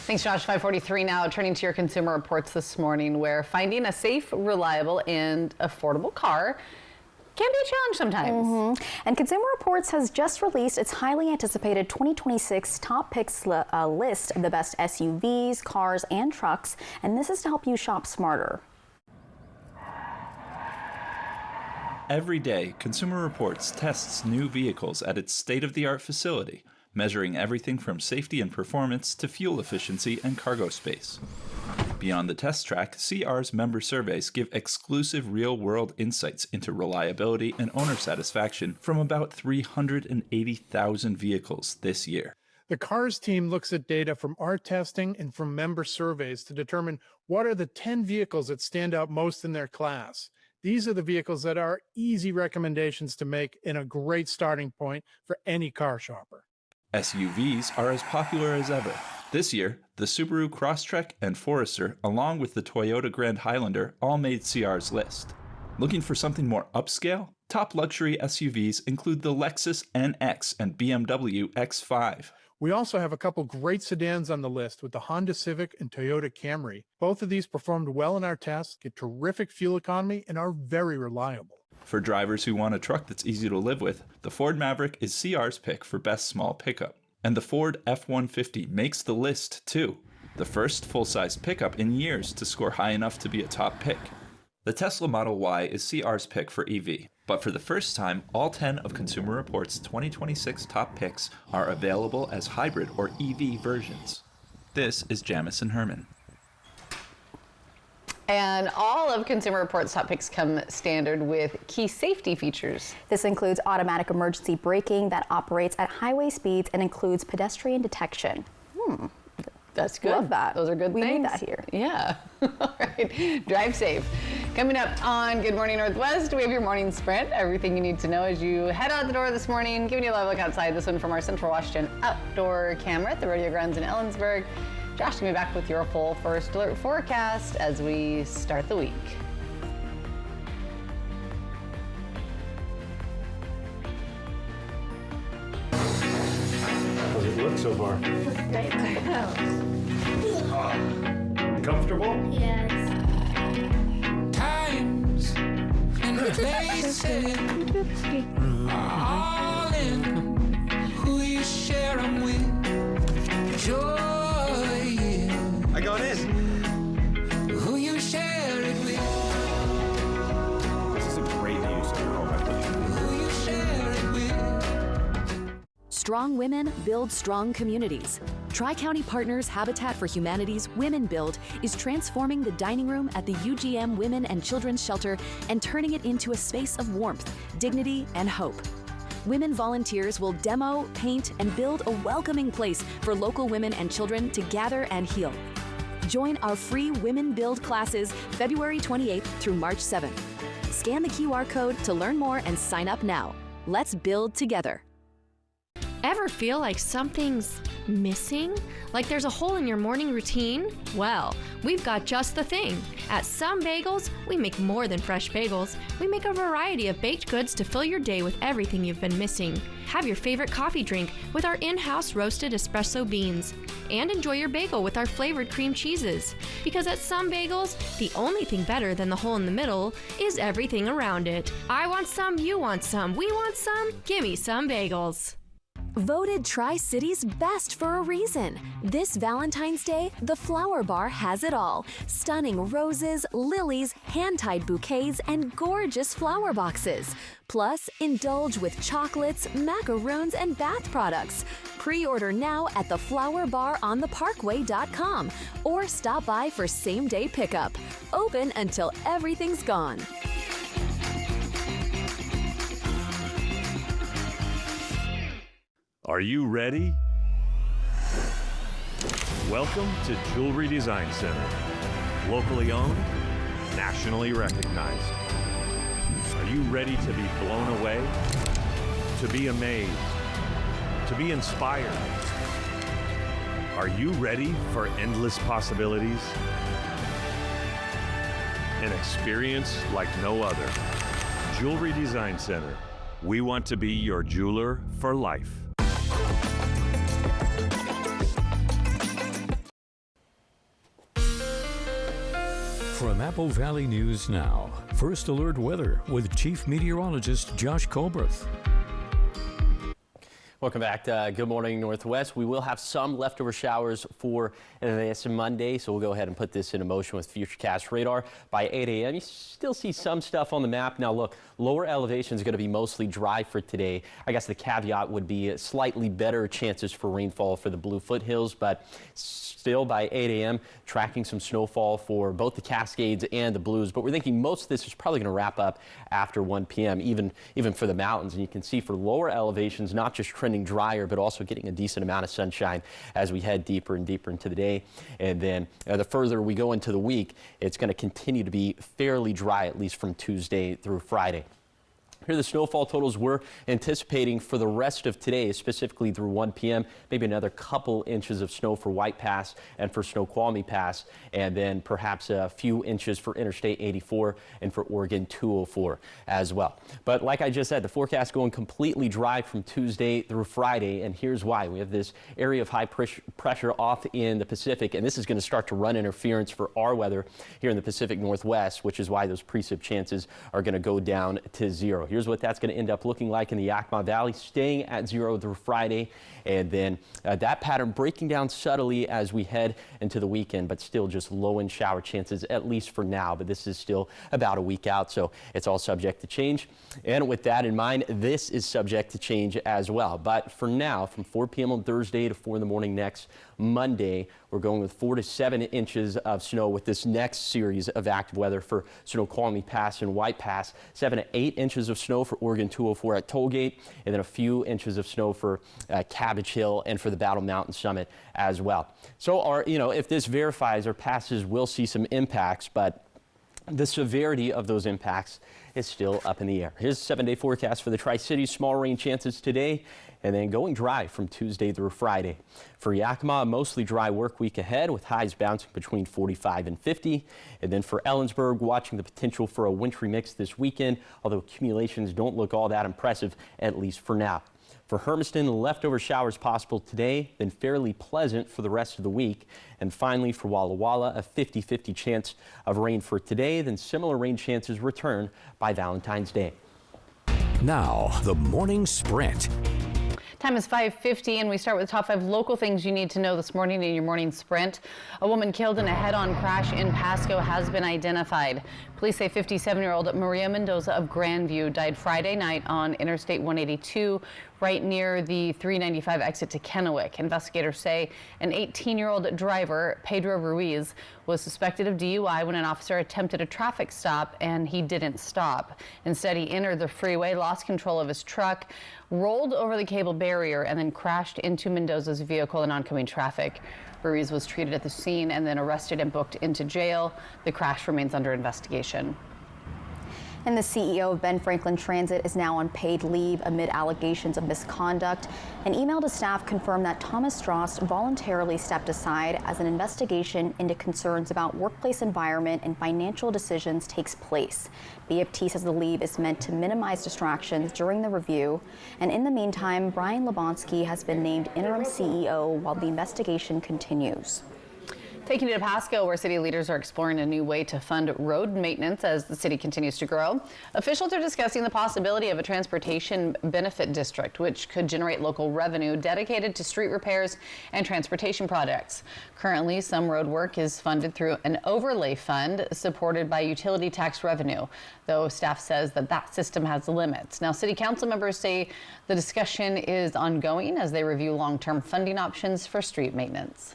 Thanks, Josh. 543 now. Turning to your consumer reports this morning, where finding a safe, reliable, and affordable car can be a challenge sometimes. And Consumer Reports has just released its highly anticipated 2026 top picks list of the best SUVs, cars, and trucks. And this is to help you shop smarter. Every day, Consumer Reports tests new vehicles at its state-of-the-art facility, measuring everything from safety and performance to fuel efficiency and cargo space. Beyond the test track, CR's member surveys give exclusive real-world insights into reliability and owner satisfaction from about 380,000 vehicles this year. The CARS team looks at data from our testing and from member surveys to determine what are the 10 vehicles that stand out most in their class. These are the vehicles that are easy recommendations to make and a great starting point for any car shopper. SUVs are as popular as ever. This year, the Subaru Crosstrek and Forester, along with the Toyota Grand Highlander, all made CR's list. Looking for something more upscale? Top luxury SUVs include the Lexus NX and BMW X5. We also have a couple great sedans on the list with the Honda Civic and Toyota Camry. Both of these performed well in our tests, get terrific fuel economy, and are very reliable. For drivers who want a truck that's easy to live with, the Ford Maverick is CR's pick for best small pickup. And the Ford F-150 makes the list too. The first full-size pickup in years to score high enough to be a top pick. The Tesla Model Y is CR's pick for EV. But for the first time, all 10 of Consumer Reports' 2026 top picks are available as hybrid or EV versions. This is Jamison Herman. And all of Consumer Reports' top picks come standard with key safety features. This includes automatic emergency braking that operates at highway speeds and includes pedestrian detection. That's good. Love that. Those are good things. We need that here. Yeah. All right. Drive safe. Coming up on Good Morning Northwest, we have your morning sprint. Everything you need to know as you head out the door this morning. Giving you a live look outside. This one from our Central Washington outdoor camera at the rodeo grounds in Ellensburg. Josh will be back with your full first alert forecast as we start the week. How does it look so far? Great. Comfortable? Yes. Times and places all in who you share them with. Joy, I got in. who you share it with. This is a great use of your home equity. Who you share it with. Strong women build strong communities. Tri-County Partners Habitat for Humanity's Women Build is transforming the dining room at the UGM Women and Children's Shelter and turning it into a space of warmth, dignity, and hope. Women volunteers will demo, paint, and build a welcoming place for local women and children to gather and heal. Join our free Women Build classes February 28th through March 7th. Scan the QR code to learn more and sign up now. Let's build together. Ever feel like something's missing? Like there's a hole in your morning routine? Well, we've got just the thing. At Some Bagels, we make more than fresh bagels. We make a variety of baked goods to fill your day with everything you've been missing. Have your favorite coffee drink with our in-house roasted espresso beans. And enjoy your bagel with our flavored cream cheeses. Because at Some Bagels, the only thing better than the hole in the middle is everything around it. I want some, you want some, we want some, gimme Some Bagels. Voted Tri-City's best for a reason. This Valentine's Day, the Flower Bar has it all. Stunning roses, lilies, hand-tied bouquets, and gorgeous flower boxes. Plus, indulge with chocolates, macaroons, and bath products. Pre-order now at theflowerbarontheparkway.com or stop by for same-day pickup. Open until everything's gone. Are you ready? Welcome to Jewelry Design Center. Locally owned, nationally recognized. Are you ready to be blown away? To be amazed? To be inspired? Are you ready for endless possibilities? An experience like no other. Jewelry Design Center. We want to be your jeweler for life. From Apple Valley News Now, First Alert Weather with Chief Meteorologist Josh Colbreth. Welcome back to Good Morning Northwest. We will have some leftover showers for this Monday, so we'll go ahead and put this into motion with Futurecast radar. By 8 a.m., you still see some stuff on the map. Now, look, lower elevation is going to be mostly dry for today. I guess the caveat would be slightly better chances for rainfall for the Blue Foothills, but still by 8 a.m., tracking some snowfall for both the Cascades and the Blues. But we're thinking most of this is probably going to wrap up after 1 p.m., even for the mountains. And you can see for lower elevations, not just trending drier, but also getting a decent amount of sunshine as we head deeper and deeper into the day. And then the further we go into the week, it's going to continue to be fairly dry, at least from Tuesday through Friday. Here are the snowfall totals we're anticipating for the rest of today, specifically through 1 p.m. Maybe another couple inches of snow for White Pass and for Snoqualmie Pass, and then perhaps a few inches for Interstate 84 and for Oregon 204 as well. But like I just said, the forecast going completely dry from Tuesday through Friday, and here's why. We have this area of high pressure off in the Pacific, and this is going to start to run interference for our weather here in the Pacific Northwest, which is why those precip chances are going to go down to 0. Here's what that's going to end up looking like in the Yakima Valley, staying at 0 through Friday, and then that pattern breaking down subtly as we head into the weekend, but still just low-end shower chances, at least for now. But this is still about a week out, so it's all subject to change. And with that in mind, this is subject to change as well. But for now, from 4 p.m. on Thursday to 4 in the morning next Monday, we're going with 4 to 7 inches of snow with this next series of active weather for Snoqualmie Pass and White Pass, 7 to 8 inches of snow for Oregon 204 at Tollgate, and then a few inches of snow for Cabbage Hill and for the Battle Mountain Summit as well. So if this verifies or passes, we'll see some impacts, but the severity of those impacts is still up in the air. Here's a 7-day forecast for the Tri-Cities. Small rain chances today, and then going dry from Tuesday through Friday. For Yakima, a mostly dry work week ahead with highs bouncing between 45 and 50. And then for Ellensburg, watching the potential for a wintry mix this weekend, although accumulations don't look all that impressive, at least for now. For Hermiston, leftover showers possible today, then fairly pleasant for the rest of the week. And finally, for Walla Walla, a 50-50 chance of rain for today, then similar rain chances return by Valentine's Day. Now, the morning sprint. Time is 5:50, and we start with the top 5 local things you need to know this morning in your morning sprint. A woman killed in a head-on crash in Pasco has been identified. Police say 57-year-old Maria Mendoza of Grandview died Friday night on Interstate 182, right near the 395 exit to Kennewick. Investigators say an 18-year-old driver, Pedro Ruiz, was suspected of DUI when an officer attempted a traffic stop and he didn't stop. Instead, he entered the freeway, lost control of his truck, rolled over the cable barrier, and then crashed into Mendoza's vehicle in oncoming traffic. Ruiz was treated at the scene and then arrested and booked into jail. The crash remains under investigation. And the CEO of Ben Franklin Transit is now on paid leave amid allegations of misconduct. An email to staff confirmed that Thomas Stross voluntarily stepped aside as an investigation into concerns about workplace environment and financial decisions takes place. BFT says the leave is meant to minimize distractions during the review. And in the meantime, Brian Lebonsky has been named interim CEO while the investigation continues. Taking you to Pasco, where city leaders are exploring a new way to fund road maintenance as the city continues to grow. Officials are discussing the possibility of a transportation benefit district, which could generate local revenue dedicated to street repairs and transportation projects. Currently, some road work is funded through an overlay fund supported by utility tax revenue, though staff says that system has limits. Now, city council members say the discussion is ongoing as they review long-term funding options for street maintenance.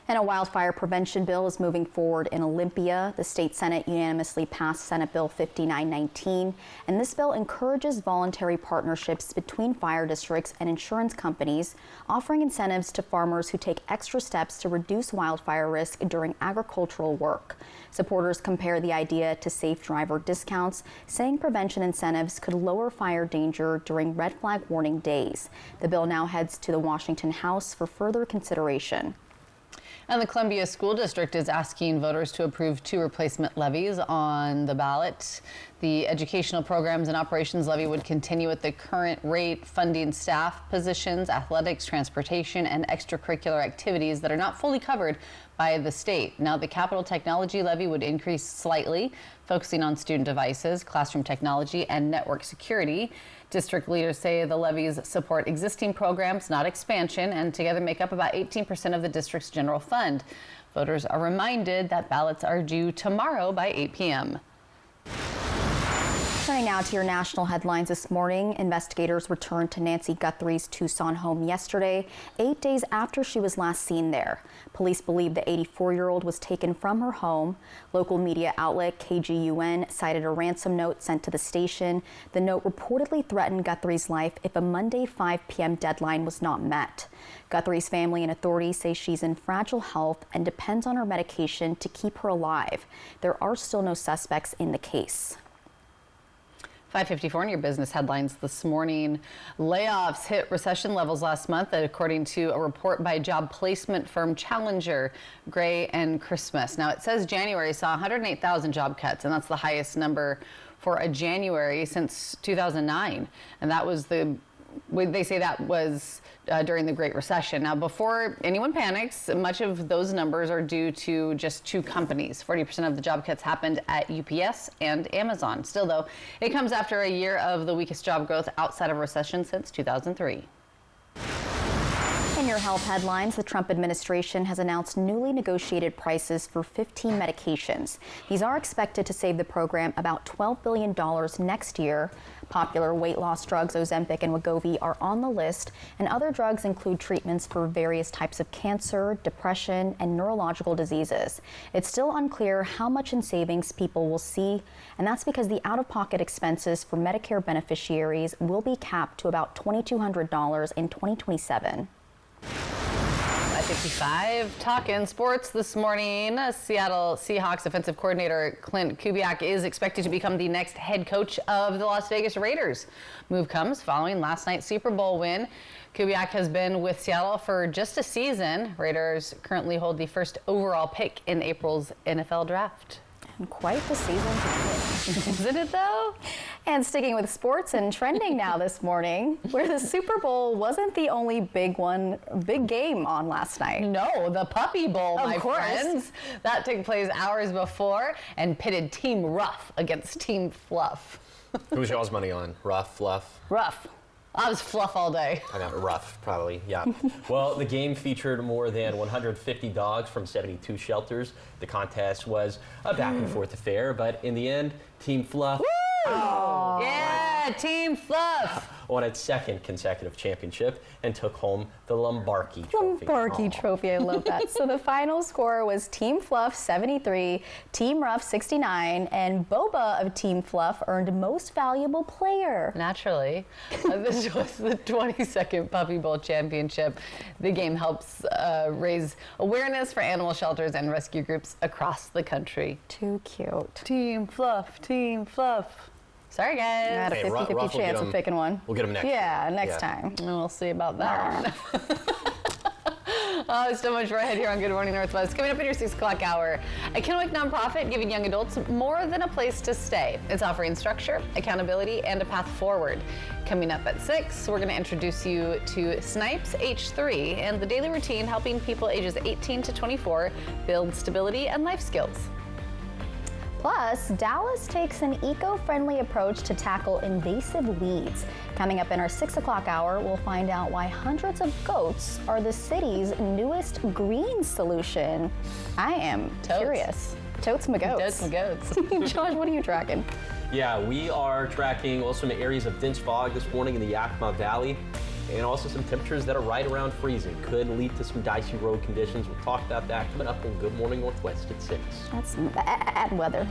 And a wildfire prevention bill is moving forward in Olympia. The state Senate unanimously passed Senate Bill 5919, and this bill encourages voluntary partnerships between fire districts and insurance companies, offering incentives to farmers who take extra steps to reduce wildfire risk during agricultural work. Supporters compare the idea to safe driver discounts, saying prevention incentives could lower fire danger during red flag warning days. The bill now heads to the Washington House for further consideration. And the Columbia School District is asking voters to approve 2 replacement levies on the ballot. The Educational Programs and Operations levy would continue at the current rate, funding staff positions, athletics, transportation, and extracurricular activities that are not fully covered by the state. Now, the Capital Technology levy would increase slightly, focusing on student devices, classroom technology, and network security. District leaders say the levies support existing programs, not expansion, and together make up about 18% of the district's general fund. Voters are reminded that ballots are due tomorrow by 8 p.m. Turning now to your national headlines this morning, investigators returned to Nancy Guthrie's Tucson home yesterday, 8 days after she was last seen there. Police believe the 84-year-old was taken from her home. Local media outlet KGUN cited a ransom note sent to the station. The note reportedly threatened Guthrie's life if a Monday 5 p.m. deadline was not met. Guthrie's family and authorities say she's in fragile health and depends on her medication to keep her alive. There are still no suspects in the case. 5:54 in your business headlines this morning. Layoffs hit recession levels last month, according to a report by job placement firm Challenger, Gray and Christmas. Now, it says January saw 108,000 job cuts, and that's the highest number for a January since 2009. And that was they say that was during the Great Recession. Now, before anyone panics, much of those numbers are due to just two companies. 40% of the job cuts happened at UPS and Amazon. Still, though, it comes after a year of the weakest job growth outside of recession since 2003. In your health headlines, the Trump administration has announced newly negotiated prices for 15 medications. These are expected to save the program about $12 billion next year. Popular weight loss drugs Ozempic and Wegovy are on the list, and other drugs include treatments for various types of cancer, depression, and neurological diseases. It's still unclear how much in savings people will see, and that's because the out-of-pocket expenses for Medicare beneficiaries will be capped to about $2,200 in 2027. 5:55, talking sports this morning. Seattle Seahawks offensive coordinator Clint Kubiak is expected to become the next head coach of the Las Vegas Raiders. Move comes following last night's Super Bowl win. Kubiak has been with Seattle for just a season. Raiders currently hold the first overall pick in April's NFL draft. And quite the season to begin. Isn't it though? And sticking with sports and trending now this morning, where the Super Bowl wasn't the only big game on last night. No, the Puppy Bowl, my friends. That took place hours before and pitted Team Rough against Team Fluff. Who was y'all's money on? Rough, Fluff? Rough. I was Fluff all day. I got Rough, probably, yeah. Well, the game featured more than 150 dogs from 72 shelters. The contest was a back and forth affair, but in the end, Team Fluff. Oh. Yeah, Team Fluff won its second consecutive championship and took home the Lombardi Trophy. Lombardi Trophy, I love that. So the final score was Team Fluff 73, Team Rough 69, and Boba of Team Fluff earned Most Valuable Player. Naturally. This was the 22nd Puppy Bowl Championship. The game helps raise awareness for animal shelters and rescue groups across the country. Too cute. Team Fluff, Team Fluff. Sorry, guys. I had a 50-50 chance of picking one. We'll get them next Yeah, next time. We'll see about that. Oh, so much right here on Good Morning Northwest. Coming up in your 6 o'clock hour, a Kennewick nonprofit giving young adults more than a place to stay. It's offering structure, accountability, and a path forward. Coming up at 6, we're going to introduce you to Snipes H3 and the daily routine helping people ages 18 to 24 build stability and life skills. Plus, Dallas takes an eco-friendly approach to tackle invasive weeds. Coming up in our 6 o'clock hour, we'll find out why hundreds of goats are the city's newest green solution. I am curious. Totes my goats. Totes my goats. Josh, what are you tracking? Yeah, we are tracking some areas of dense fog this morning in the Yakima Valley, and also some temperatures that are right around freezing. Could lead to some dicey road conditions. We'll talk about that coming up on Good Morning Northwest at 6. That's bad weather.